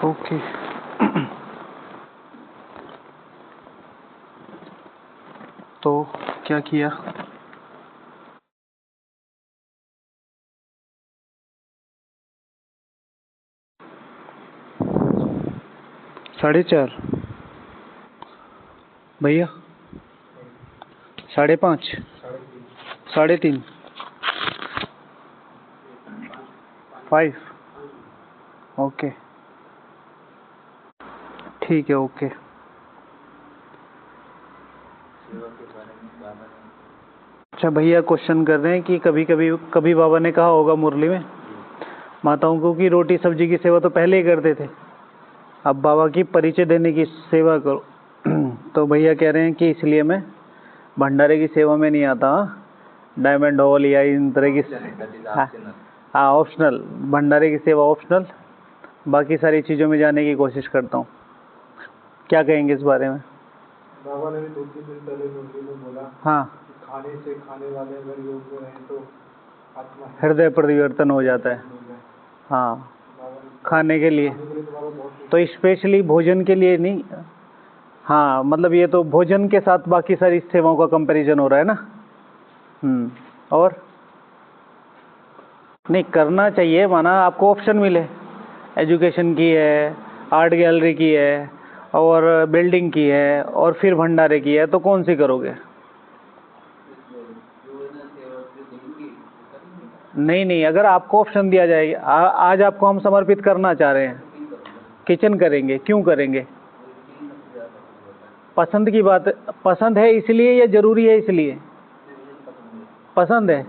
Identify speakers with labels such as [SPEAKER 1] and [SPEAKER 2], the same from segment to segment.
[SPEAKER 1] Okay. तो क्या किया? साढ़े चार भैया, 5:30, 3:30, 5। ओके, ठीक है, ओके। अच्छा, भैया क्वेश्चन कर रहे हैं कि कभी बाबा ने कहा होगा मुरली में माताओं को कि रोटी सब्जी की सेवा तो पहले ही करते थे, अब बाबा की परिचय देने की सेवा करो। तो भैया कह रहे हैं कि इसलिए मैं भंडारे की सेवा में नहीं आता। डायमंड हॉल या इन तरह की, हाँ ऑप्शनल, भंडारे की सेवा ऑप्शनल, बाकी सारी चीज़ों में जाने की कोशिश करता हूँ। क्या कहेंगे इस बारे में?
[SPEAKER 2] बाबा ने भी 2-3 दिन पहले मुरली में बोला,
[SPEAKER 1] हाँ,
[SPEAKER 2] खाने से खाने वाले अगर योग में रहें तो आत्मा
[SPEAKER 1] हृदय परिवर्तन हो जाता है। हाँ, खाने के लिए तो स्पेशली भोजन के लिए नहीं। हाँ, मतलब ये तो भोजन के साथ बाकी सारी सेवाओं का कंपैरिजन हो रहा है ना। और नहीं करना चाहिए, माना आपको ऑप्शन मिले, एजुकेशन की है, आर्ट गैलरी की है, और बिल्डिंग की है, और फिर भंडारे की है, तो कौन सी करोगे? नहीं, अगर आपको ऑप्शन दिया जाएगा, आज आपको हम समर्पित करना चाह रहे हैं, किचन करेंगे, क्यों करेंगे? पसंद की बात, पसंद है इसलिए या जरूरी है इसलिए? पसंद है।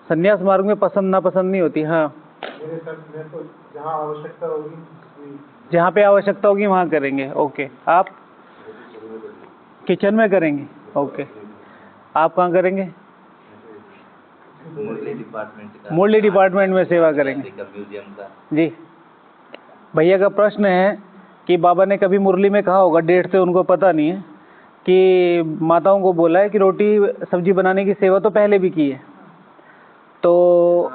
[SPEAKER 1] संन्यास मार्ग में पसंद नापसंद नहीं होती। हाँ,
[SPEAKER 2] तो जहाँ आवश्यकता होगी,
[SPEAKER 1] जहाँ पे आवश्यकता होगी वहाँ करेंगे। ओके, आप किचन में करेंगे। ओके, आप कहाँ करेंगे? मुरली डिपार्टमेंट में सेवा करेंगे। जी, भैया का प्रश्न है कि बाबा ने कभी मुरली में कहा होगा, डेट से उनको पता नहीं है, कि माताओं को बोला है कि रोटी सब्जी बनाने की सेवा तो पहले भी की है, तो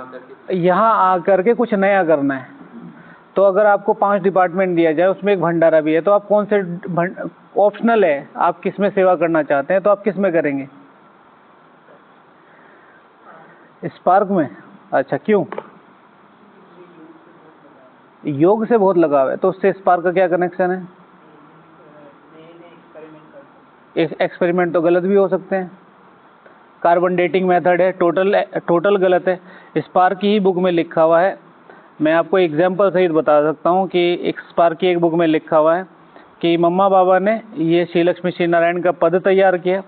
[SPEAKER 1] यहाँ आकर के कुछ नया करना है। तो अगर आपको 5 डिपार्टमेंट दिया जाए, उसमें एक भंडारा भी है, तो आप कौन से ऑप्शनल है, आप किस में सेवा करना चाहते हैं, तो आप किस में करेंगे? स्पार्क में। अच्छा, क्यों? योग से बहुत लगाव है, तो उससे स्पार्क का क्या कनेक्शन है? एक्सपेरिमेंट तो गलत भी हो सकते हैं। कार्बन डेटिंग मेथड है, टोटल गलत है। स्पार्क की ही बुक में लिखा हुआ है, मैं आपको एग्जाम्पल सहित बता सकता हूँ कि एक स्पार्क की एक बुक में लिखा हुआ है कि मम्मा बाबा ने ये श्री लक्ष्मी श्री नारायण का पद तैयार किया,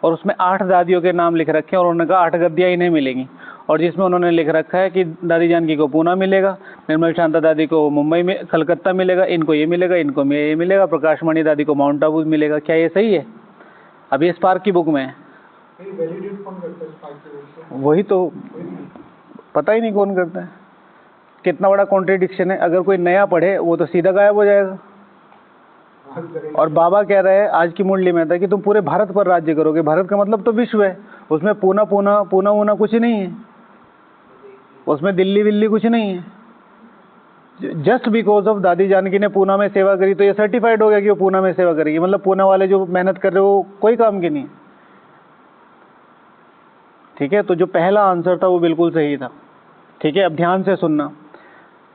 [SPEAKER 1] और उसमें 8 दादियों के नाम लिख रखे हैं, और उन्होंने कहा 8 गद्दियाँ इन्हें मिलेंगी, और जिसमें उन्होंने लिख रखा है कि दादी जानकी को पूना मिलेगा, निर्मल शांता दादी को मुंबई में कलकत्ता मिलेगा, इनको ये मिलेगा, इनको ये मिलेगा, प्रकाश मणि दादी को माउंट आबू मिलेगा। क्या ये सही है? अब ये स्पार्क की बुक में है। वही तो पता ही नहीं कौन करता है। कितना बड़ा कॉन्ट्रडिक्शन है। अगर कोई नया पढ़े वो तो सीधा गायब हो जाएगा। और बाबा कह रहे हैं आज की मुरली में था कि तुम पूरे भारत पर राज्य करोगे। भारत का मतलब तो विश्व है, उसमें पूना कुछ नहीं है, उसमें दिल्ली विल्ली कुछ नहीं है। जस्ट बिकॉज ऑफ दादी जानकी ने पूना में सेवा करी तो ये सर्टिफाइड हो गया कि वो पूना में सेवा करेगी, मतलब पूना वाले जो मेहनत कर रहे हो वो कोई काम के नहीं है। ठीक है, तो जो पहला आंसर था वो बिल्कुल सही था। ठीक है, अब ध्यान से सुनना।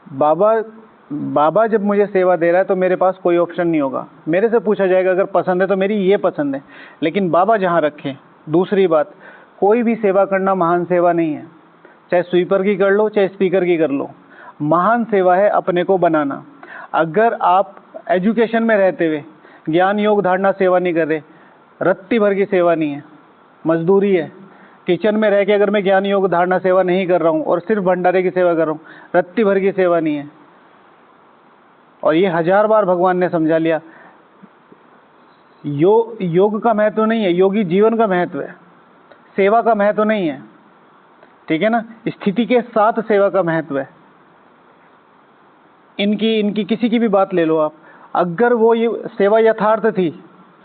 [SPEAKER 1] बाबा जब मुझे सेवा दे रहा है तो मेरे पास कोई ऑप्शन नहीं होगा। मेरे से पूछा जाएगा अगर पसंद है तो मेरी ये पसंद है, लेकिन बाबा जहाँ रखें। दूसरी बात, कोई भी सेवा करना महान सेवा नहीं है, चाहे स्वीपर की कर लो चाहे स्पीकर की कर लो। महान सेवा है अपने को बनाना। अगर आप एजुकेशन में रहते हुए ज्ञान योग धारणा सेवा नहीं कर रहे, रत्ती भर की सेवा नहीं है, मजदूरी है। किचन में रह के अगर मैं ज्ञान योग धारणा सेवा नहीं कर रहा हूँ और सिर्फ भंडारे की सेवा कर रहा हूँ, रत्ती भर की सेवा नहीं है। और ये 1000 बार भगवान ने समझा लिया। योग का महत्व नहीं है, योगी जीवन का महत्व है, सेवा का महत्व नहीं है। ठीक है ना, स्थिति के साथ सेवा का महत्व है। इनकी किसी की भी बात ले लो आप, अगर वो ये सेवा यथार्थ थी,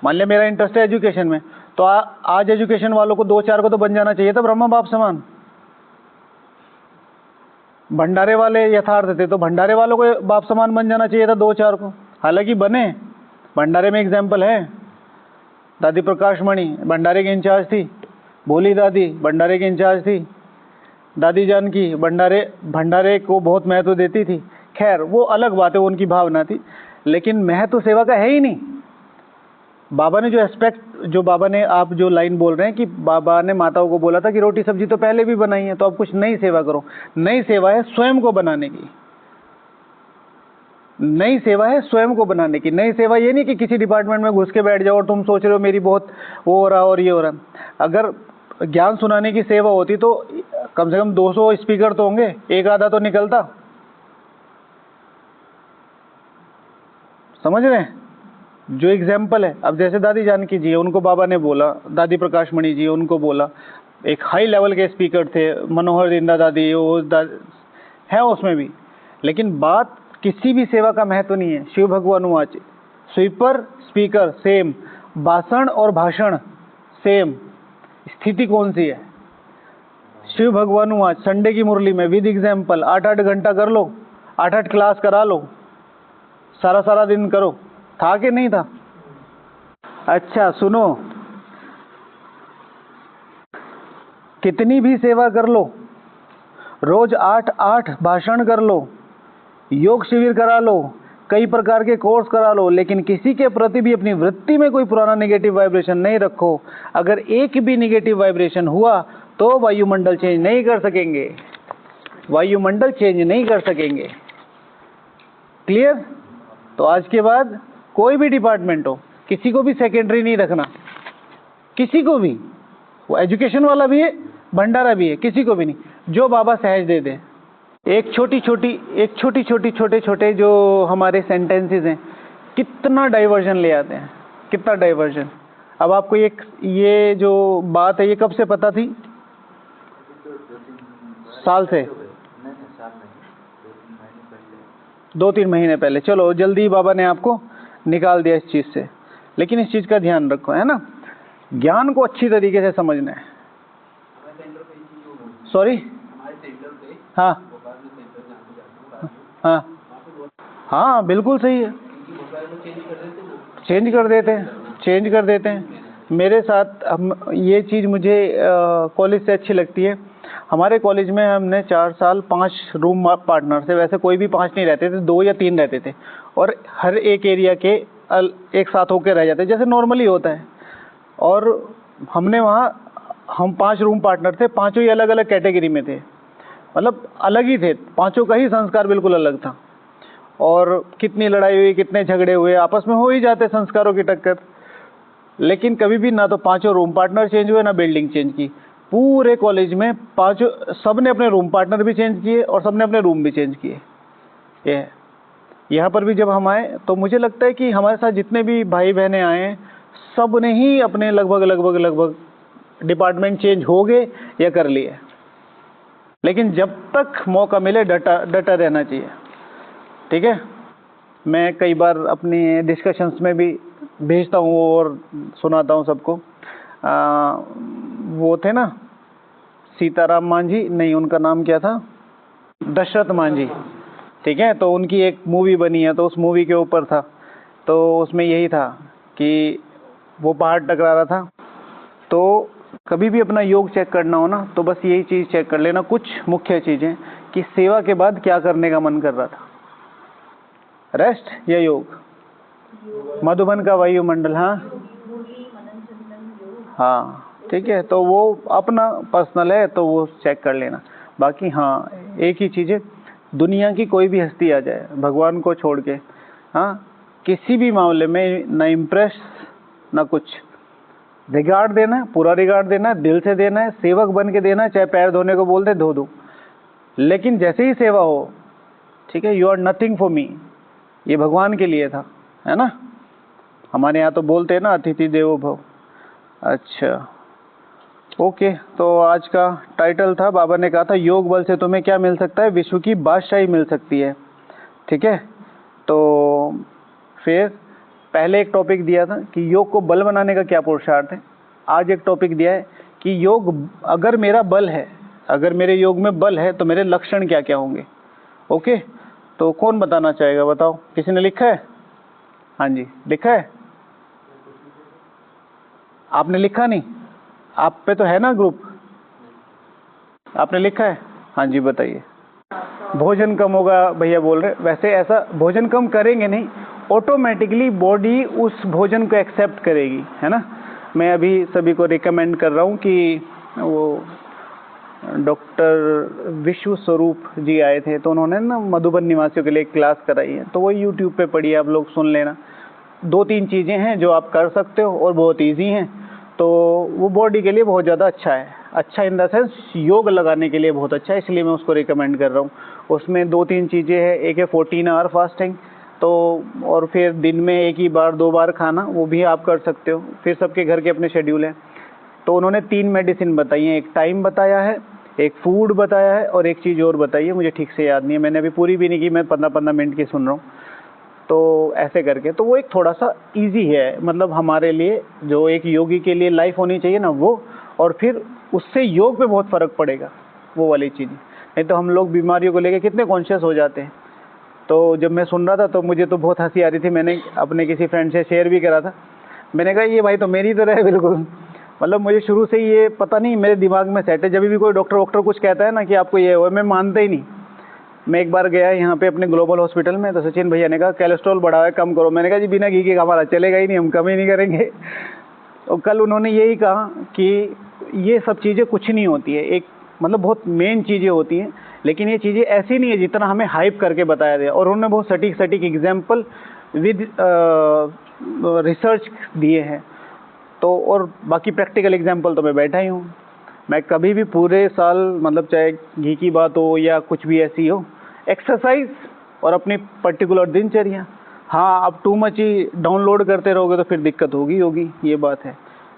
[SPEAKER 1] मान लिया मेरा इंटरेस्ट है एजुकेशन में, तो आज एजुकेशन वालों को 2-4 को तो बन जाना चाहिए था ब्रह्मा बाप समान। भंडारे वाले यथार्थ थे तो भंडारे वालों को बाप समान बन जाना चाहिए था 2-4 को, हालांकि बने। भंडारे में एग्जाम्पल है, दादी प्रकाश मणि भंडारे की इंचार्ज थी, भोली दादी भंडारे की इंचार्ज थी, दादी जानकी भंडारे को बहुत महत्व देती थी। खैर वो अलग बात है, वो उनकी भावना थी, लेकिन महत्व सेवा का है ही नहीं। बाबा ने जो एस्पेक्ट, जो बाबा ने, आप जो लाइन बोल रहे हैं कि बाबा ने माताओं को बोला था कि रोटी सब्जी तो पहले भी बनाई है, तो अब कुछ नई सेवा करो। नई सेवा है स्वयं को बनाने की, नई सेवा है स्वयं को बनाने की। नई सेवा ये नहीं कि किसी डिपार्टमेंट में घुस के बैठ जाओ और तुम सोच रहे हो मेरी बहुत वो हो रहा और ये हो रहा। अगर ज्ञान सुनाने की सेवा होती तो कम से कम 200 स्पीकर तो होंगे, एक आधा तो निकलता। समझ रहे हैं? जो एग्जाम्पल है, अब जैसे दादी जानकी जी है, उनको बाबा ने बोला, दादी प्रकाश मणि जी उनको बोला, एक हाई लेवल के स्पीकर थे, मनोहर इंदा दादी वो है उसमें भी। लेकिन बात किसी भी सेवा का महत्व नहीं है। शिव भगवान वाच, स्वीपर स्पीकर सेम, भाषण और भाषण सेम, स्थिति कौन सी है? शिव भगवान वाच संडे की मुरली में विद एग्जाम्पल 8-8 घंटा कर लो, 8-8 क्लास करा लो, सारा दिन करो। था कि नहीं था? अच्छा सुनो, कितनी भी सेवा कर लो, रोज 8-8 भाषण कर लो, योग शिविर करा लो, कई प्रकार के कोर्स करा लो, लेकिन किसी के प्रति भी अपनी वृत्ति में कोई पुराना नेगेटिव वाइब्रेशन नहीं रखो। अगर एक भी नेगेटिव वाइब्रेशन हुआ तो वायुमंडल चेंज नहीं कर सकेंगे, वायुमंडल चेंज नहीं कर सकेंगे। क्लियर? तो आज के बाद कोई भी डिपार्टमेंट हो, किसी को भी सेकेंडरी नहीं रखना, किसी को भी, वो एजुकेशन वाला भी है, भंडारा भी है, किसी को भी नहीं। जो बाबा सहज दे दे। एक छोटी छोटे जो हमारे सेंटेंसेस हैं, कितना डाइवर्जन ले आते हैं, कितना डाइवर्जन। अब आपको ये जो बात है ये कब से पता थी? साल से? 2-3 महीने पहले। चलो जल्दी बाबा ने आपको निकाल दिया इस चीज से, लेकिन इस चीज का ध्यान रखो, है ना? ज्ञान को अच्छी तरीके से समझना है। सॉरी? हाँ हाँ हाँ, बिल्कुल सही है। चेंज कर देते हैं। मेरे साथ हम ये चीज़ मुझे कॉलेज से अच्छी लगती है। हमारे कॉलेज में हमने 4 साल 5 रूम पार्टनर थे। वैसे कोई भी 5 नहीं रहते थे, 2 या 3 रहते थे, और हर एक एरिया के एक साथ होकर रह जाते जैसे नॉर्मली होता है। और हमने वहाँ, हम 5 रूम पार्टनर थे, पाँचों ही अलग अलग कैटेगरी में थे, मतलब अलग ही थे, पाँचों का ही संस्कार बिल्कुल अलग था। और कितनी लड़ाई हुई, कितने झगड़े हुए, आपस में हो ही जाते संस्कारों की टक्कर। लेकिन कभी भी ना तो पांचों रूम पार्टनर चेंज हुए, ना बिल्डिंग चेंज की। पूरे कॉलेज में पांचों, सब ने अपने रूम पार्टनर भी चेंज किए और सब ने अपने रूम भी चेंज किए। ये यहाँ पर भी जब हम आए तो मुझे लगता है कि हमारे साथ जितने भी भाई बहनें आए हैं, सब ने ही अपने लगभग डिपार्टमेंट चेंज हो गए या कर लिए। लेकिन जब तक मौका मिले डटा रहना चाहिए, ठीक है? मैं कई बार अपनी डिस्कशंस में भी भेजता हूँ और सुनाता हूँ सबको। वो थे ना सीताराम मांझी, नहीं उनका नाम क्या था, दशरथ मांझी, ठीक है? तो उनकी एक मूवी बनी है, तो उस मूवी के ऊपर था, तो उसमें यही था कि वो पहाड़ टकरा रहा था। तो कभी भी अपना योग चेक करना हो ना, तो बस यही चीज़ चेक कर लेना, कुछ मुख्य चीज़ें, कि सेवा के बाद क्या करने का मन कर रहा था, रेस्ट या योग? मधुबन का वायुमंडल, हाँ ठीक है, तो वो अपना पर्सनल है, तो वो चेक कर लेना। बाकी हाँ, एक ही चीज़ है, दुनिया की कोई भी हस्ती आ जाए भगवान को छोड़ के, हाँ, किसी भी मामले में ना इम्प्रेस ना कुछ, रिगार्ड देना है, पूरा रिगार्ड देना है, दिल से देना है, सेवक बन के देना है, चाहे पैर धोने को बोलते धो दो, लेकिन जैसे ही सेवा हो, ठीक है, you are nothing for me, ये भगवान के लिए था, है ना? हमारे यहाँ तो बोलते हैं ना, अतिथि देवो भव। अच्छा ओके, तो आज का टाइटल था, बाबा ने कहा था योग बल से तुम्हें क्या मिल सकता है? विश्व की बादशाही मिल सकती है, ठीक है? तो फिर पहले एक टॉपिक दिया था कि योग को बल बनाने का क्या पुरुषार्थ है। आज एक टॉपिक दिया है कि योग अगर मेरा बल है, अगर मेरे योग में बल है तो मेरे लक्षण क्या क्या होंगे। ओके, तो कौन बताना चाहेगा, बताओ। किसी ने लिखा है? हाँ जी, लिखा है? आपने लिखा नहीं? आप पे तो है ना ग्रुप, आपने लिखा है? हाँ जी बताइए। भोजन कम होगा भैया बोल रहे। वैसे ऐसा भोजन कम करेंगे नहीं, ऑटोमेटिकली बॉडी उस भोजन को एक्सेप्ट करेगी, है ना। मैं अभी सभी को रिकमेंड कर रहा हूँ कि वो डॉक्टर विश्व स्वरूप जी आए थे, तो उन्होंने ना मधुबन निवासियों के लिए एक क्लास कराई है, तो वो यूट्यूब पे पढ़ी है, आप लोग सुन लेना। 2-3 चीज़ें हैं जो आप कर सकते हो और बहुत इजी हैं, तो वो बॉडी के लिए बहुत ज़्यादा अच्छा है। अच्छा इन द सेंस योग लगाने के लिए बहुत अच्छा है, इसलिए मैं उसको रिकमेंड कर रहा हूँ। उसमें 2-3 चीज़ें हैं। एक है 14 आवर फास्टिंग, तो और फिर दिन में 1 ही बार 2 बार खाना, वो भी आप कर सकते हो। फिर सबके घर के अपने शेड्यूल हैं। तो उन्होंने 3 मेडिसिन बताई हैं, एक टाइम बताया है, एक फूड बताया है, और एक चीज़ और बताई है, मुझे ठीक से याद नहीं है, मैंने अभी पूरी भी नहीं की, मैं 15-15 मिनट की सुन रहा हूँ। तो ऐसे करके, तो वो एक थोड़ा सा इजी है, मतलब हमारे लिए जो एक योगी के लिए लाइफ होनी चाहिए ना वो, और फिर उससे योग पे बहुत फ़र्क पड़ेगा, वो वाली चीज़। नहीं तो हम लोग बीमारियों को लेके कितने कॉन्शियस हो जाते हैं। तो जब मैं सुन रहा था तो मुझे तो बहुत हंसी आ रही थी, मैंने अपने किसी फ्रेंड से शेयर भी करा था। मैंने कहा ये भाई तो मेरी तरह है बिल्कुल, मतलब मुझे शुरू से ही ये पता नहीं मेरे दिमाग में सेट है। जब भी कोई डॉक्टर वॉक्टर कुछ कहता है ना कि आपको ये हो, मैं मानता ही नहीं। मैं एक बार गया यहाँ पे अपने ग्लोबल हॉस्पिटल में, तो सचिन भैया ने कहा कोलेस्ट्रॉल बढ़ा है, कम करो। मैंने कहा जी बिना घी के हमारा चलेगा ही नहीं, हम कम ही नहीं करेंगे। और कल उन्होंने यही कहा कि ये सब चीज़ें कुछ नहीं होती है, एक मतलब बहुत मेन चीज़ें होती हैं, लेकिन ये चीज़ें ऐसी नहीं है जितना हमें हाइप करके बताया गया। और उन्होंने बहुत सटीक सटीक एग्जाम्पल विद रिसर्च दिए हैं। तो और बाकी प्रैक्टिकल एग्जाम्पल तो मैं बैठा ही हूँ। मैं कभी भी पूरे साल, मतलब चाहे घी की बात हो या कुछ भी ऐसी हो, एक्सरसाइज और अपनी पर्टिकुलर दिनचर्या। हाँ, आप टू मच ही डाउनलोड करते रहोगे तो फिर दिक्कत होगी, ये बात है।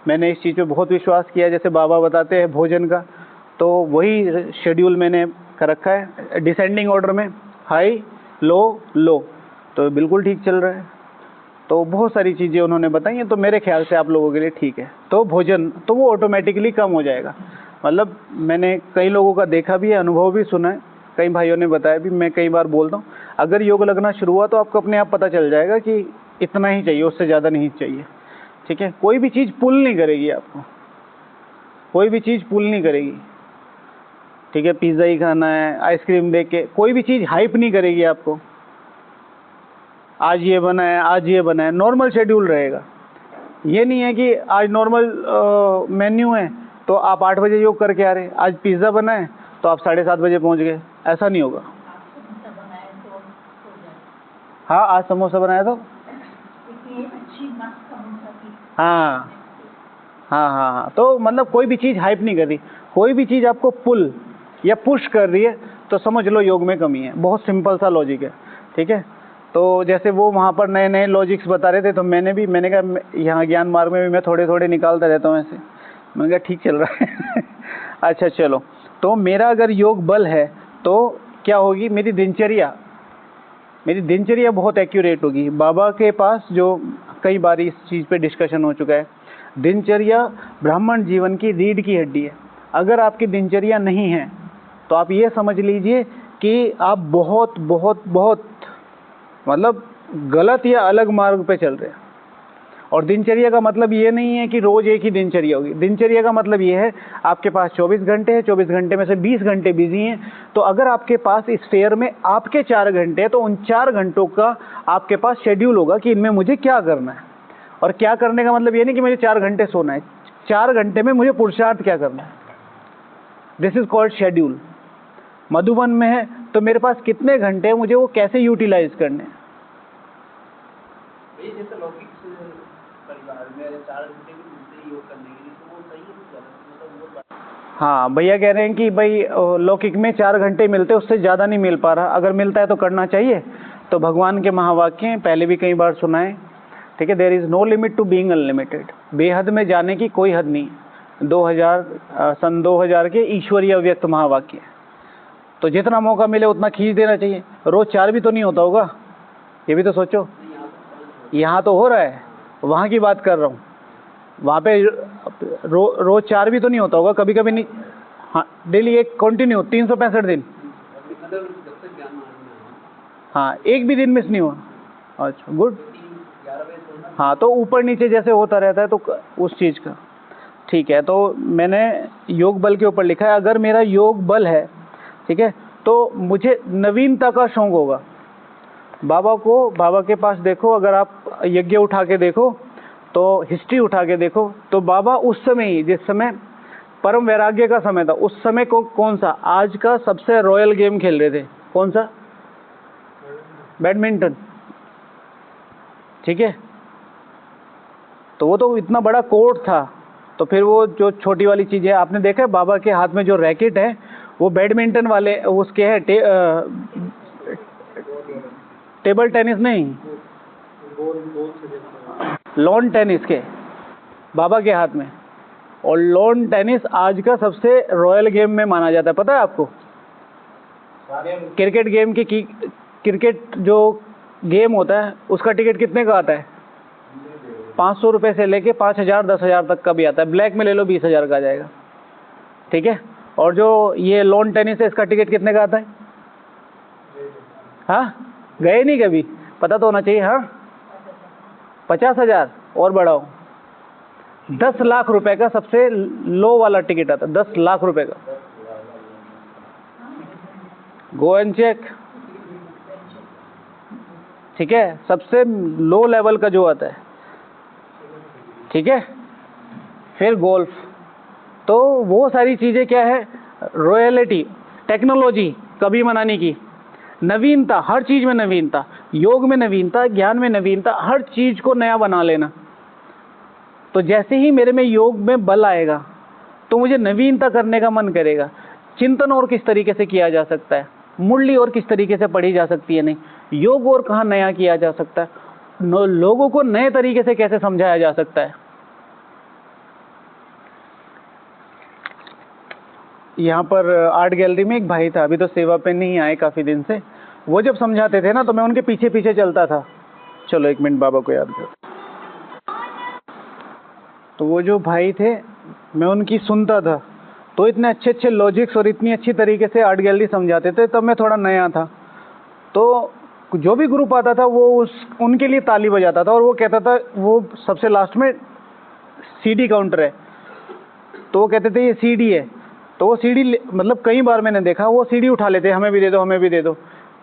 [SPEAKER 1] मैंने इस चीज़ पे बहुत विश्वास किया, जैसे बाबा बताते हैं भोजन का, तो वही शेड्यूल मैंने कर रखा है, डिसेंडिंग ऑर्डर में, हाई लो लो, तो बिल्कुल ठीक चल रहा है। तो बहुत सारी चीज़ें उन्होंने बताई हैं, तो मेरे ख्याल से आप लोगों के लिए ठीक है। तो भोजन तो वो ऑटोमेटिकली कम हो जाएगा। मतलब मैंने कई लोगों का देखा भी है, अनुभव भी सुना है, कई भाइयों ने बताया भी, मैं कई बार बोलता हूँ अगर योग लगना शुरू हुआ तो आपको अपने आप पता चल जाएगा कि इतना ही चाहिए, उससे ज़्यादा नहीं चाहिए। ठीक है, कोई भी चीज़ पुल नहीं करेगी आपको, कोई भी चीज़ पुल नहीं करेगी। ठीक है, पिज़्ज़ा ही खाना है, आइसक्रीम देख के, कोई भी चीज़ हाइप नहीं करेगी आपको। आज ये बना है, आज ये बना है, नॉर्मल शेड्यूल रहेगा। ये नहीं है कि आज नॉर्मल मेन्यू है तो आप 8 बजे योग करके आ रहे, आज पिज़्ज़ा बना है तो आप 7:30 बजे पहुंच गए, ऐसा नहीं होगा। हाँ, आज समोसा बनाया तो हाँ हाँ हाँ हाँ, तो मतलब कोई भी चीज़ हाइप नहीं कर रही, कोई भी चीज़ आपको पुल या पुश कर रही है तो समझ लो योग में कमी है। बहुत सिंपल सा लॉजिक है। ठीक है, तो जैसे वो वहाँ पर नए नए लॉजिक्स बता रहे थे, तो मैंने कहा यहाँ ज्ञान मार्ग में भी मैं थोड़े थोड़े निकालता रहता हूँ ऐसे। मैंने कहा ठीक चल रहा है। अच्छा चलो, तो मेरा अगर योग बल है तो क्या होगी मेरी दिनचर्या, मेरी दिनचर्या बहुत एक्यूरेट होगी। बाबा के पास जो कई बार इस चीज़ पे डिस्कशन हो चुका है, दिनचर्या ब्राह्मण जीवन की रीढ़ की हड्डी है। अगर आपकी दिनचर्या नहीं है तो आप ये समझ लीजिए कि आप बहुत बहुत बहुत मतलब गलत या अलग मार्ग पे चल रहे हैं। और दिनचर्या का मतलब ये नहीं है कि रोज़ एक ही दिनचर्या होगी। दिनचर्या का मतलब ये है आपके पास 24 घंटे हैं, 24 घंटे में से 20 घंटे बिजी हैं, तो अगर आपके पास इस फेयर में आपके 4 घंटे हैं तो उन 4 घंटों का आपके पास शेड्यूल होगा कि इनमें मुझे क्या करना है। और क्या करने का मतलब ये नहीं कि मुझे 4 घंटे सोना है, 4 घंटे में मुझे पुरुषार्थ क्या करना है। This is called schedule. Madhuban में है तो मेरे पास कितने घंटे हैं, मुझे वो कैसे यूटिलाइज करने हैं। हाँ, भैया कह रहे हैं कि भाई लौकिक में 4 घंटे मिलते, उससे ज़्यादा नहीं मिल पा रहा, अगर मिलता है तो करना चाहिए। तो भगवान के महावाक्य हैं, पहले भी कई बार सुनाए। ठीक है, there is no limit to being unlimited, बेहद में जाने की कोई हद नहीं। सन 2000 के ईश्वरीय अव्यक्त महावाक्य। तो जितना मौका मिले उतना खींच देना चाहिए। रोज़ 4 भी तो नहीं होता होगा, ये भी तो सोचो। यहाँ तो हो रहा है, वहाँ की बात कर रहा हूँ। वहाँ पे रोज़ 4 भी तो नहीं होता होगा, कभी कभी नहीं। हाँ, डेली एक कंटिन्यू 365 दिन।
[SPEAKER 2] मतलब जब तक ज्ञान मार्ग में है,
[SPEAKER 1] हाँ, एक भी दिन मिस नहीं हुआ। अच्छा, गुड।
[SPEAKER 2] 11 बजे सोना।
[SPEAKER 1] हाँ, तो ऊपर नीचे जैसे होता रहता है तो उस चीज़ का ठीक है। तो मैंने योग बल के ऊपर लिखा है, अगर मेरा योग बल है, ठीक है, तो मुझे नवीनता का शौक होगा। बाबा के पास देखो, अगर आप यज्ञ उठा के देखो, तो हिस्ट्री उठा के देखो, तो बाबा उस समय ही, जिस समय परम वैराग्य का समय था, उस समय को कौन सा आज का सबसे रॉयल गेम खेल रहे थे? कौन सा? बैडमिंटन। ठीक है, तो वो तो इतना बड़ा कोर्ट था। तो फिर वो जो छोटी वाली चीज़ है, आपने देखा है बाबा के हाथ में जो रैकेट है वो बैडमिंटन वाले उसके है, टेबल टेनिस नहीं,
[SPEAKER 2] गोल से देखता है।
[SPEAKER 1] लॉन टेनिस के बाबा के हाथ में। और लॉन टेनिस आज का सबसे रॉयल गेम में माना जाता है, पता है आपको? क्रिकेट गेम की क्रिकेट जो गेम होता है उसका टिकट कितने का आता है? 500 रुपये से लेके 5000 10,000 तक का भी आता है। ब्लैक में ले लो 20,000 का आ जाएगा। ठीक है, और जो ये लॉन टेनिस है इसका टिकट कितने का आता है? हाँ, गए नहीं कभी? पता तो होना चाहिए। हाँ, 50,000 और बढ़ाओ, 10 लाख रुपए का सबसे लो वाला टिकट आता है, 10 लाख रुपए का। Go and check. ठीक है, सबसे लो लेवल का जो आता है। ठीक है, फिर गोल्फ। तो वो सारी चीज़ें क्या है? रॉयलिटी, टेक्नोलॉजी कभी मनाने की, नवीनता, हर चीज़ में नवीनता, योग में नवीनता, ज्ञान में नवीनता, हर चीज़ को नया बना लेना। तो जैसे ही मेरे में योग में बल आएगा तो मुझे नवीनता करने का मन करेगा। चिंतन और किस तरीके से किया जा सकता है, मुरली और किस तरीके से पढ़ी जा सकती है, नहीं योग और कहाँ नया किया जा सकता है, लोगों को नए तरीके से कैसे समझाया जा सकता है। यहाँ पर आर्ट गैलरी में एक भाई था, अभी तो सेवा पे नहीं आए काफ़ी दिन से। वो जब समझाते थे ना तो मैं उनके पीछे पीछे चलता था। चलो एक मिनट बाबा को याद कर। तो वो जो भाई थे मैं उनकी सुनता था, तो इतने अच्छे अच्छे लॉजिक्स और इतनी अच्छी तरीके से आर्ट गैलरी समझाते थे। तब मैं थोड़ा नया था, तो जो भी ग्रुप आता था वो उनके लिए ताली बजाता था। और वो कहता था, वो सबसे लास्ट में सीडी काउंटर है, तो वो कहते थे ये सीडी है। तो वो सीडी मतलब कई बार मैंने देखा वो सीडी उठा लेते, हमें भी दे दो, हमें भी दे दो।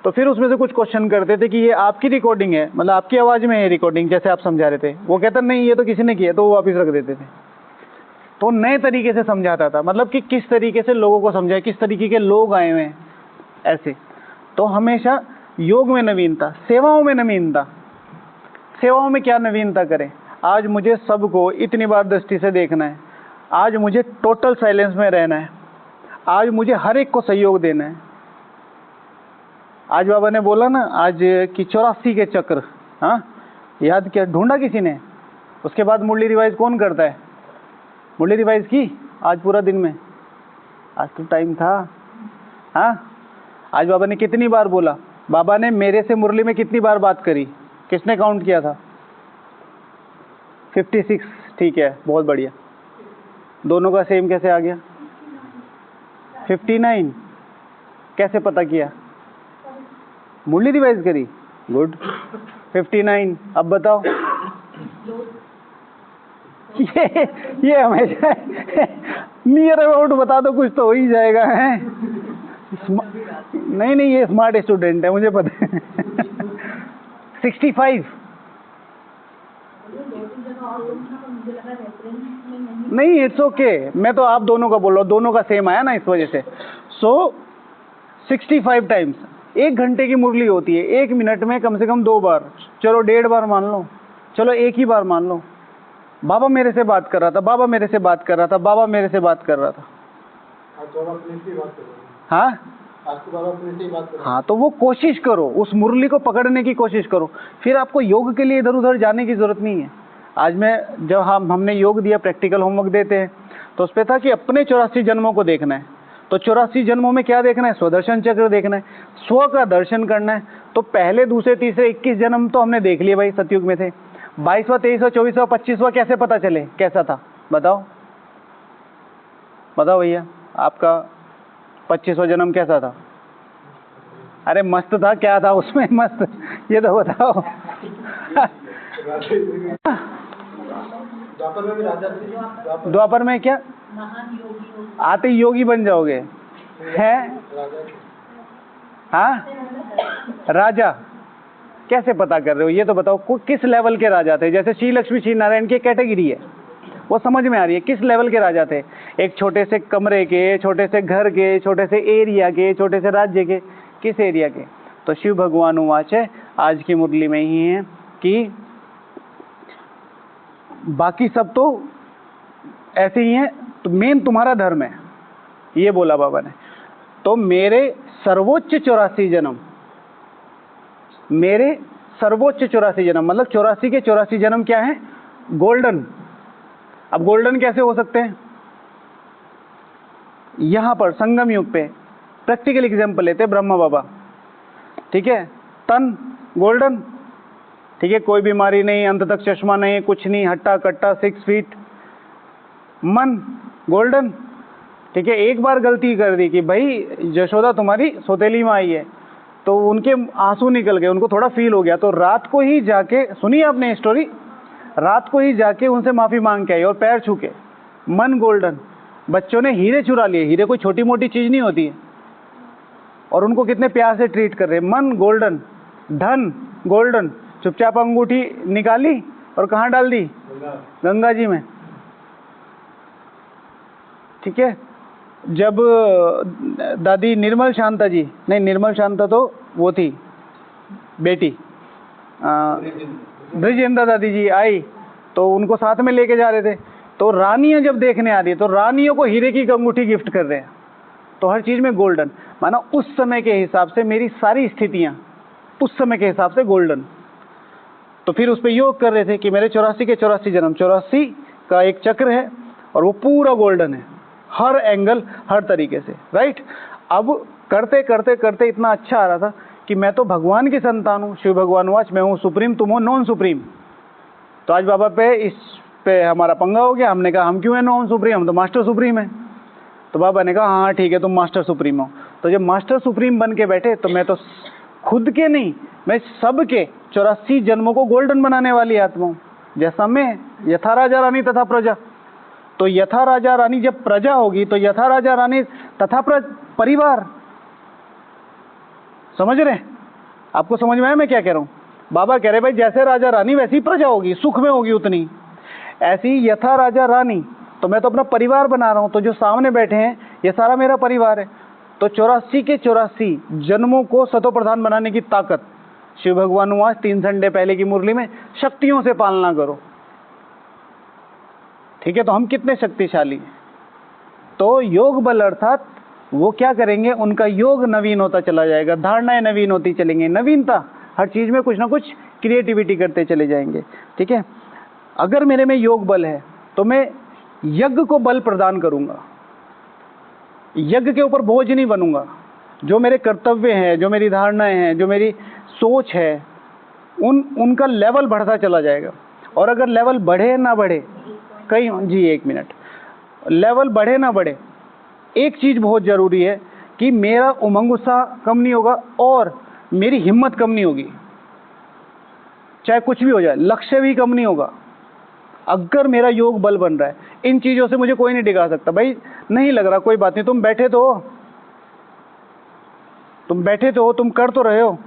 [SPEAKER 1] तो फिर उसमें से कुछ क्वेश्चन करते थे कि ये आपकी रिकॉर्डिंग है, मतलब आपकी आवाज़ में है रिकॉर्डिंग, जैसे आप समझा रहे थे। वो कहता नहीं ये तो किसी ने किया, तो वो वापस रख देते थे। तो नए तरीके से समझाता था, मतलब कि किस तरीके से लोगों को समझाए, किस तरीके के लोग आए हुए हैं ऐसे। तो हमेशा योग में नवीनता, सेवाओं में नवीनता। सेवाओं में क्या नवीनता करें? आज मुझे सबको इतनी बार दृष्टि से देखना है, आज मुझे टोटल साइलेंस में रहना है, आज मुझे हर एक को सहयोग देना है। आज बाबा ने बोला ना आज कि 84 के चक्र, हाँ याद किया, ढूंढा किसी ने? उसके बाद मुरली रिवाइज कौन करता है? मुरली रिवाइज की आज पूरा दिन में? आज तो टाइम था। हाँ, आज बाबा ने कितनी बार बोला? बाबा ने मेरे से मुरली में कितनी बार बात करी? किसने काउंट किया था? 56। ठीक है, बहुत बढ़िया। दोनों का सेम कैसे आ गया? 59 कैसे पता किया? मुरली रिवाइज करी, गुड। 59 अब बताओ। ये हमेशा नियर अबाउट बता दो, कुछ तो हो ही जाएगा। है नहीं, ये स्मार्ट स्टूडेंट है, मुझे पता है। 65 नहीं, इट्स ओके। मैं तो आप दोनों का बोल रहा हूँ, दोनों का सेम आया ना इस वजह से। सो 65 टाइम्स 1 घंटे की मुरली होती है, 1 मिनट में कम से कम 2 बार, चलो 1.5 बार मान लो, चलो 1 ही बार मान लो। बाबा मेरे से बात कर रहा था, बाबा मेरे से बात कर रहा था, बाबा मेरे से बात कर रहा था।
[SPEAKER 2] आज बाबा अपने से बात कर रहे हैं।
[SPEAKER 1] हाँ,
[SPEAKER 2] आज तो बाबा अपने से ही बात कर रहे हैं।
[SPEAKER 1] हाँ, तो वो कोशिश करो, उस मुरली को पकड़ने की कोशिश करो, फिर आपको योग के लिए इधर उधर जाने की जरूरत नहीं है। आज मैं जब हमने योग दिया, प्रैक्टिकल होमवर्क देते हैं, तो उस पर था कि अपने 84 जन्मों को देखना है। तो 84 जन्मों में क्या देखना है? स्वदर्शन चक्र देखना है, स्व का दर्शन करना है। तो पहले दूसरे तीसरे 21 जन्म तो हमने देख लिए भाई, सतयुग में थे। 22वां 23वां 24वां 25वां कैसे पता चले कैसा था? बताओ बताओ भैया। आपका 25वां जन्म कैसा था? अरे मस्त था, क्या था उसमें मस्त, ये तो बताओ।
[SPEAKER 2] द्वापर में भी राजा थे।
[SPEAKER 1] द्वापर में क्या आते ही योगी बन जाओगे? हैं? हाँ, राजा कैसे पता कर रहे हो? ये तो बताओ किस लेवल के राजा थे? जैसे श्री लक्ष्मी श्री नारायण की कैटेगरी है, वो समझ में आ रही है। किस लेवल के राजा थे? एक छोटे से कमरे के, छोटे से घर के, छोटे से एरिया के, छोटे से राज्य के, किस एरिया के? तो शिव भगवान उवाच है आज की मुरली में ही है कि बाकी सब तो ऐसे ही हैं, तो मेन तुम्हारा धर्म है, ये बोला बाबा ने। तो मेरे सर्वोच्च 84 जन्म, मेरे सर्वोच्च 84 जन्म मतलब 84 के 84 जन्म क्या है? गोल्डन। अब गोल्डन कैसे हो सकते हैं? यहां पर संगम युग पे प्रैक्टिकल एग्जांपल लेते ब्रह्मा बाबा, ठीक है? तन गोल्डन, ठीक है, कोई बीमारी नहीं, अंत तक चश्मा नहीं, कुछ नहीं, हट्टा कट्टा 6 फीट। मन गोल्डन, ठीक है। एक बार गलती कर दी कि भाई यशोदा तुम्हारी सौतेली में आई है, तो उनके आंसू निकल गए, उनको थोड़ा फील हो गया, तो रात को ही जाके, सुनिए आपने स्टोरी, रात को ही जाके उनसे माफी मांग के आई और पैर छू के। मन गोल्डन। बच्चों ने हीरे चुरा लिए, हीरे कोई छोटी मोटी चीज नहीं होती है, और उनको कितने प्यार से ट्रीट कर रहे हैं। मन गोल्डन। धन गोल्डन। चुपचाप अंगूठी निकाली और कहाँ डाल दी? गंगा जी में, ठीक है। जब दादी निर्मल शांता जी, नहीं निर्मल शांता तो वो थी बेटी, ब्रिजेंद्र दादी जी आई, तो उनको साथ में लेके जा रहे थे, तो रानियां जब देखने आ रही है तो रानियों को हीरे की अंगूठी गिफ्ट कर रहे हैं। तो हर चीज में गोल्डन, माना उस समय के हिसाब से मेरी सारी स्थितियां उस समय के हिसाब से गोल्डन। तो फिर उस पर योग कर रहे थे कि मेरे 84 के 84 जन्म, 84 का एक चक्र है और वो पूरा गोल्डन है, हर एंगल, हर तरीके से, राइट। अब करते करते करते इतना अच्छा आ रहा था कि मैं तो भगवान की संतान हूँ। शिव भगवान वाच, मैं हूँ सुप्रीम, तुम हो नॉन सुप्रीम। तो आज बाबा पे इस पे हमारा पंगा हो गया। हमने कहा हम क्यों है नॉन सुप्रीम, हम तो मास्टर सुप्रीम है। तो बाबा ने कहा हाँ ठीक है, तुम मास्टर सुप्रीम हो। तो जब मास्टर सुप्रीम बन के बैठे तो मैं तो खुद के नहीं, मैं सबके 84 जन्मों को गोल्डन बनाने वाली आत्मा हूँ। जैसा मैं, यथा राजा रानी तथा प्रजा। तो यथा राजा रानी जब प्रजा होगी तो यथा राजा रानी तथा परिवार। समझ रहे? आपको समझ में आया मैं क्या कह रहा हूँ? बाबा कह रहे भाई जैसे राजा रानी वैसी प्रजा होगी, सुख में होगी उतनी, ऐसी यथा राजा रानी। तो मैं तो अपना परिवार बना रहा हूं, तो जो सामने बैठे हैं ये सारा मेरा परिवार है। तो 84 के 84 जन्मों को सतो प्रधान बनाने की ताकत। शिव भगवान वाच 3 संडे पहले की मुरली में, शक्तियों से पालना करो, ठीक है। तो हम कितने शक्तिशाली हैं। तो योग बल अर्थात वो क्या करेंगे, उनका योग नवीन होता चला जाएगा, धारणाएं नवीन होती चलेंगी, नवीनता, हर चीज में कुछ ना कुछ क्रिएटिविटी करते चले जाएंगे, ठीक है। अगर मेरे में योग बल है तो मैं यज्ञ को बल प्रदान करूंगा, यज्ञ के ऊपर बोझ नहीं बनूंगा। जो मेरे कर्तव्य हैं, जो मेरी धारणाएं हैं, जो मेरी सोच है, उनका लेवल बढ़ता चला जाएगा। और अगर लेवल बढ़े ना बढ़े, कहीं जी 1 मिनट, लेवल बढ़े ना बढ़े, एक चीज बहुत जरूरी है कि मेरा उमंग उत्साह कम नहीं होगा और मेरी हिम्मत कम नहीं होगी। चाहे कुछ भी हो जाए, लक्ष्य भी कम नहीं होगा। अगर मेरा योग बल बन रहा है, इन चीजों से मुझे कोई नहीं डिगा सकता। भाई नहीं लग रहा, कोई बात नहीं, तुम बैठे तो हो, तुम बैठे तो हो, तुम कर तो रहे हो।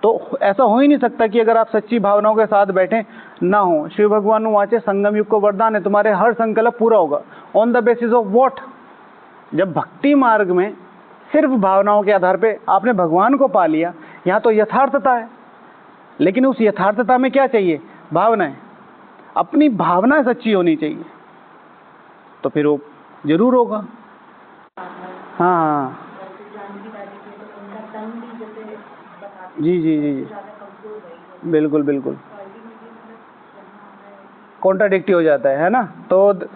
[SPEAKER 1] तो ऐसा हो ही नहीं सकता कि अगर आप सच्ची भावनाओं के साथ बैठे ना हो। शिव भगवान वाचे संगम युग को वरदान है, तुम्हारे हर संकल्प पूरा होगा। On the basis of what? जब भक्ति मार्ग में सिर्फ भावनाओं के आधार पे आपने भगवान को पा लिया, यहाँ तो यथार्थता है, लेकिन उस यथार्थता में क्या चाहिए? भावनाएं। अपनी भावना सच्ची होनी चाहिए, तो फिर वो जरूर होगा। हाँ जी जी जी जी, बिल्कुल बिल्कुल कॉन्ट्राडिक्टी हो जाता है ना। तो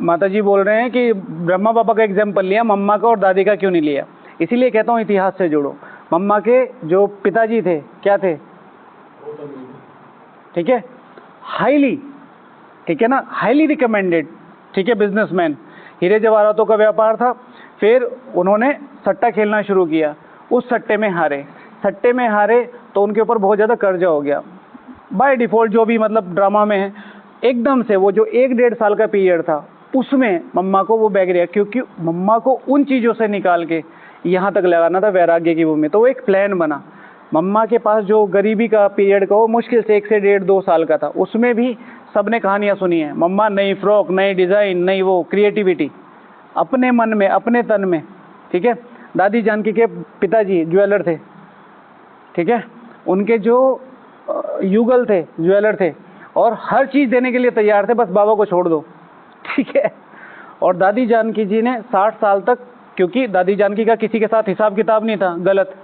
[SPEAKER 1] माता जी बोल रहे हैं कि ब्रह्मा बाबा का एग्जाम्पल लिया, मम्मा का और दादी का क्यों नहीं लिया? इसीलिए कहता हूँ इतिहास से जुड़ो। मम्मा के जो पिताजी थे क्या थे? ठीक है, हाईली, ठीक है ना, हाईली रिकमेंडेड, ठीक है, बिजनेसमैन। हीरे जवाहरातों का व्यापार था, फिर उन्होंने सट्टा खेलना शुरू किया, उस सट्टे में हारे तो उनके ऊपर बहुत ज़्यादा कर्जा हो गया बाय डिफ़ॉल्ट। जो भी मतलब ड्रामा में है, एकदम से वो जो 1-1.5 साल का पीरियड था उसमें मम्मा को वो बैग रहा, क्योंकि मम्मा को उन चीज़ों से निकाल के यहाँ तक लगाना था वैराग्य की भूमि। तो वो एक प्लान बना। मम्मा के पास जो गरीबी का पीरियड का वो मुश्किल से 1 से 1.5-2 साल का था, उसमें भी सबने कहानियाँ सुनी है। मम्मा नई फ्रॉक, नई डिज़ाइन, नई वो क्रिएटिविटी अपने मन में, अपने तन में, ठीक है। दादी जानकी के पिताजी ज्वेलर थे, ठीक है, उनके जो युगल थे ज्वेलर थे, और हर चीज़ देने के लिए तैयार थे, बस बाबा को छोड़ दो, ठीक है। और दादी जानकी जी ने 60 साल तक, क्योंकि दादी जानकी का किसी के साथ हिसाब किताब नहीं था गलत,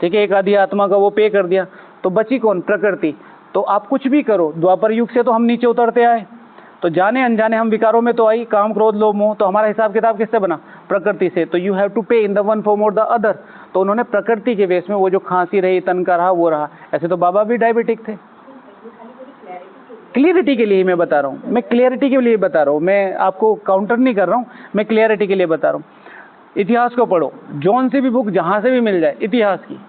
[SPEAKER 1] ठीक है, एक आधी आत्मा का वो पे कर दिया, तो बची कौन? प्रकृति। तो आप कुछ भी करो, द्वापर युग से तो हम नीचे उतरते आए, तो जाने अनजाने हम विकारों में तो आई, काम क्रोध लोभ मोह, तो हमारा हिसाब किताब किससे बना? प्रकृति से। तो यू हैव टू पे इन द वन फॉर्म और द अदर। तो उन्होंने प्रकृति के वेश में वो जो खांसी रही, तन का रहा, वो रहा। ऐसे तो बाबा भी डायबिटिक थे। क्लियरिटी के लिए मैं बता रहा हूँ, मैं क्लियरिटी के लिए बता रहा हूँ, मैं आपको काउंटर नहीं कर रहा हूँ, मैं क्लियरिटी के लिए बता रहा हूँ। इतिहास को पढ़ो, जौन सी भी बुक जहाँ से भी मिल जाए इतिहास की।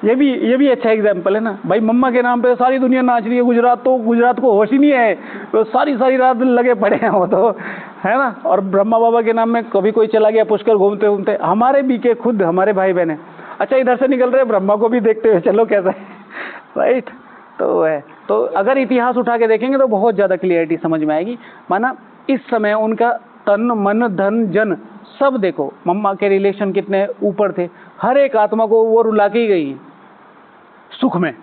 [SPEAKER 1] ये भी अच्छा एग्जाम्पल है ना भाई। मम्मा के नाम पे सारी दुनिया नाच रही है, गुजरात को होश ही नहीं है, तो सारी रात लगे पड़े हैं वो तो, है ना। और ब्रह्मा बाबा के नाम में कभी कोई चला गया पुष्कर घूमते घूमते। हमारे बीके खुद हमारे भाई बहन है, अच्छा इधर से निकल रहे हैं, ब्रह्मा को भी देखते हुए चलो कैसा है, राइट। तो है, तो अगर इतिहास उठा के देखेंगे तो बहुत ज़्यादा क्लियरिटी समझ में आएगी। माना इस समय उनका तन मन धन जन सब देखो, मम्मा के रिलेशन कितने ऊपर थे, हर एक आत्मा को वो रुला के ही गई है सुख में।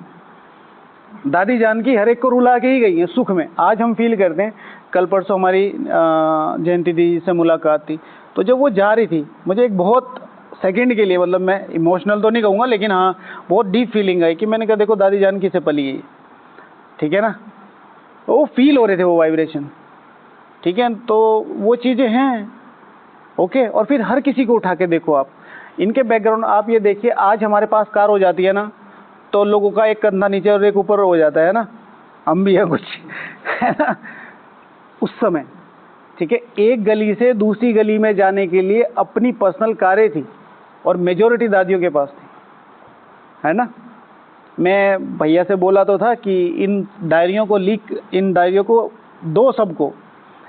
[SPEAKER 1] दादी जानकी हर एक को रुला के ही गई है सुख में। आज हम फील करते हैं, कल परसों हमारी जयंती दी से मुलाकात थी, तो जब वो जा रही थी, मुझे एक बहुत सेकंड के लिए, मतलब मैं इमोशनल तो नहीं कहूँगा, लेकिन हाँ बहुत डीप फीलिंग आई कि मैंने कहा देखो दादी जानकी से पली गई, ठीक है ना। तो वो फील हो रहे थे वो वाइब्रेशन, ठीक है। तो वो चीज़ें हैं, ओके। और फिर हर किसी को उठा के देखो आप, इनके बैकग्राउंड आप ये देखिए। आज हमारे पास कार हो जाती है ना, तो लोगों का एक कंधा नीचे और एक ऊपर हो जाता है ना, हम भी है कुछ, है ना। उस समय, ठीक है, एक गली से दूसरी गली में जाने के लिए अपनी पर्सनल कारें थी, और मेजॉरिटी दादियों के पास थी, है ना। मैं भैया से बोला तो था कि इन डायरियों को दो सबको,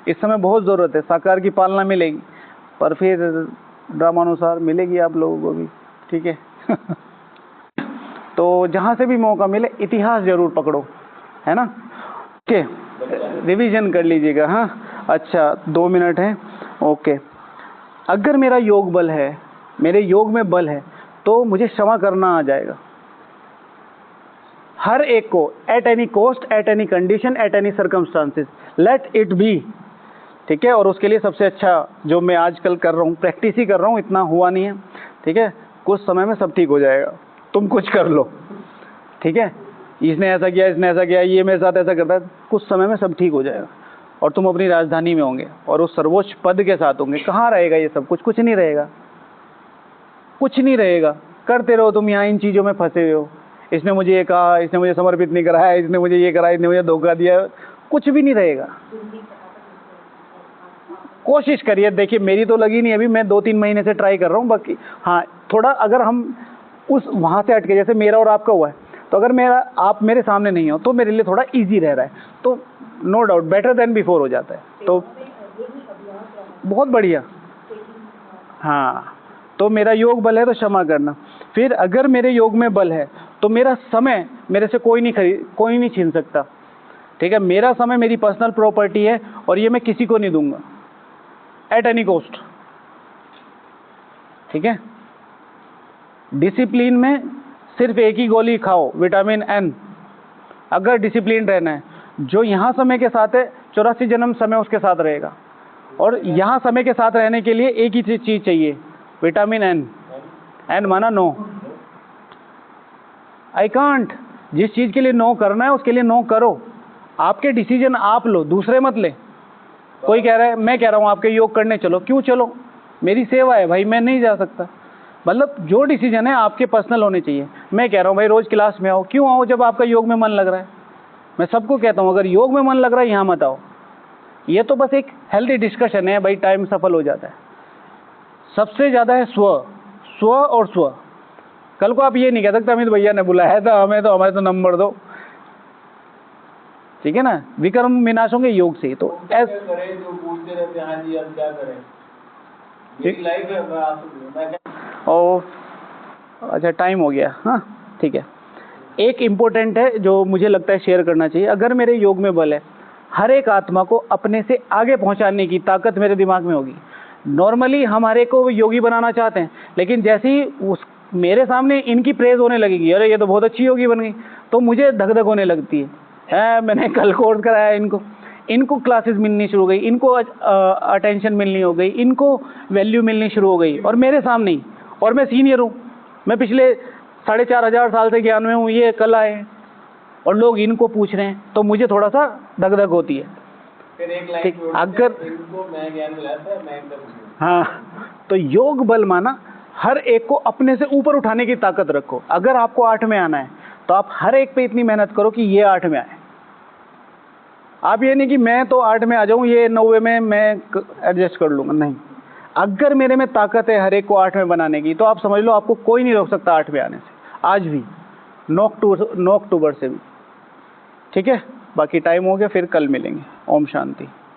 [SPEAKER 1] इस समय बहुत ज़रूरत है, साकार की पालना मिलेगी, पर फिर ड्रामानुसार मिलेगी आप लोगों को भी, ठीक है। तो जहाँ से भी मौका मिले इतिहास जरूर पकड़ो, है ना। ओके, रिवीजन कर लीजिएगा। हाँ, अच्छा 2 मिनट हैं, ओके। अगर मेरा योग बल है, मेरे योग में बल है, तो मुझे क्षमा करना आ जाएगा हर एक को, at any cost, at any condition, at any circumstances, let it be, ठीक है। और उसके लिए सबसे अच्छा जो मैं आजकल कर रहा हूँ, प्रैक्टिस ही कर रहा हूँ, इतना हुआ नहीं है, ठीक है। कुछ समय में सब ठीक हो जाएगा, तुम कुछ कर लो, ठीक है। इसने ऐसा किया, इसने ऐसा किया, ये मेरे साथ ऐसा करता है, कुछ समय में सब ठीक हो जाएगा, और तुम अपनी राजधानी में होंगे और उस सर्वोच्च पद के साथ होंगे। कहाँ रहेगा ये सब कुछ? कुछ नहीं रहेगा, कुछ नहीं रहेगा। करते रहो तुम यहाँ इन चीज़ों में फंसे हुए हो, इसने मुझे ये कहा, इसने मुझे समर्पित नहीं कराया, इसने मुझे ये कराया, इसने मुझे धोखा दिया, कुछ भी नहीं रहेगा। कोशिश करिए, देखिए मेरी तो लगी नहीं, अभी मैं 2-3 महीने से ट्राई कर रहा हूँ। बाकी हाँ, थोड़ा अगर हम उस वहाँ से हटके, जैसे मेरा और आपका हुआ है, तो अगर आप मेरे सामने नहीं हो तो मेरे लिए थोड़ा इजी रह रहा है, तो no doubt better than before हो जाता है, तो बहुत बढ़िया। हाँ, तो मेरा योग बल है तो क्षमा करना। फिर अगर मेरे योग में बल है तो मेरा समय मेरे से कोई नहीं छीन सकता, ठीक है। मेरा समय मेरी पर्सनल प्रॉपर्टी है, और ये मैं किसी को नहीं दूंगा एट एनी कॉस्ट, ठीक है। डिसिप्लिन में सिर्फ एक ही गोली खाओ, विटामिन एन, अगर डिसिप्लिन रहना है। जो यहाँ समय के साथ है, 84 जन्म समय उसके साथ रहेगा, और यहाँ समय के साथ रहने के लिए एक ही चीज़ चाहिए, विटामिन एन। एन माना नो, आई कांट। जिस चीज़ के लिए नो करना है उसके लिए नो करो, आपके डिसीजन आप लो, दूसरे मत ले। कोई कह रहा है, मैं कह रहा हूँ आपके योग करने चलो, क्यों चलो, मेरी सेवा है भाई, मैं नहीं जा सकता। मतलब जो डिसीजन है आपके पर्सनल होने चाहिए। मैं कह रहा हूँ भाई रोज क्लास में आओ, क्यों आओ जब आपका योग में मन लग रहा है। मैं सबको कहता हूँ अगर योग में मन लग रहा है यहाँ मत आओ। ये तो बस एक हेल्दी डिस्कशन है भाई, टाइम सफल हो जाता है। सबसे ज़्यादा है स्व, स्व और स्व। कल को आप ये नहीं कह सकते अमित भैया ने बुलाया था हमें तो हमारे तो नंबर दो, ठीक है ना। विकर्म विनाश होंगे योग से। तो
[SPEAKER 2] क्या करें जो पूछते रहते हैं, हाँ जी अब क्या करें, मेरी लाइफ है, मैं क्या।
[SPEAKER 1] ओ अच्छा टाइम हो गया, हाँ ठीक है। एक इम्पोर्टेंट है जो मुझे लगता है शेयर करना चाहिए। अगर मेरे योग में बल है, हर एक आत्मा को अपने से आगे पहुंचाने की ताकत मेरे दिमाग में होगी। नॉर्मली हम हर एक को योगी बनाना चाहते हैं, लेकिन जैसे ही उस मेरे सामने इनकी प्रेज होने लगेगी, अरे ये तो बहुत अच्छी योगी बन गई, तो मुझे धक धक होने लगती है। मैंने कल कोर्स कराया इनको क्लासेस मिलनी शुरू हो गई, इनको अटेंशन मिलनी हो गई, इनको वैल्यू मिलनी शुरू हो गई, और मेरे सामने ही, और मैं सीनियर हूँ, मैं पिछले 4,500 साल से ज्ञान में हूँ, ये कल आए और लोग इनको पूछ रहे हैं, तो मुझे थोड़ा सा धक धक होती है।
[SPEAKER 2] फिर एक लाइन
[SPEAKER 1] ठीक,
[SPEAKER 2] जोड़
[SPEAKER 1] अगर
[SPEAKER 2] देते हैं, इनको मैं ज्ञान मिलाता है, मैं एकदम
[SPEAKER 1] हाँ, तो योग बल माना हर एक को अपने से ऊपर उठाने की ताकत रखो। अगर आपको 8 में आना है तो आप हर एक पे इतनी मेहनत करो कि ये 8 में आए। आप ये नहीं कि मैं तो 8 में आ जाऊं, ये 90 में मैं एडजस्ट कर लूंगा, नहीं। अगर मेरे में ताकत है हर एक को 8 में बनाने की, तो आप समझ लो आपको कोई नहीं रोक सकता 8 में आने से, आज भी 9 अक्टूबर से भी। ठीक है, बाकी टाइम हो गया, फिर कल मिलेंगे। ओम शांति।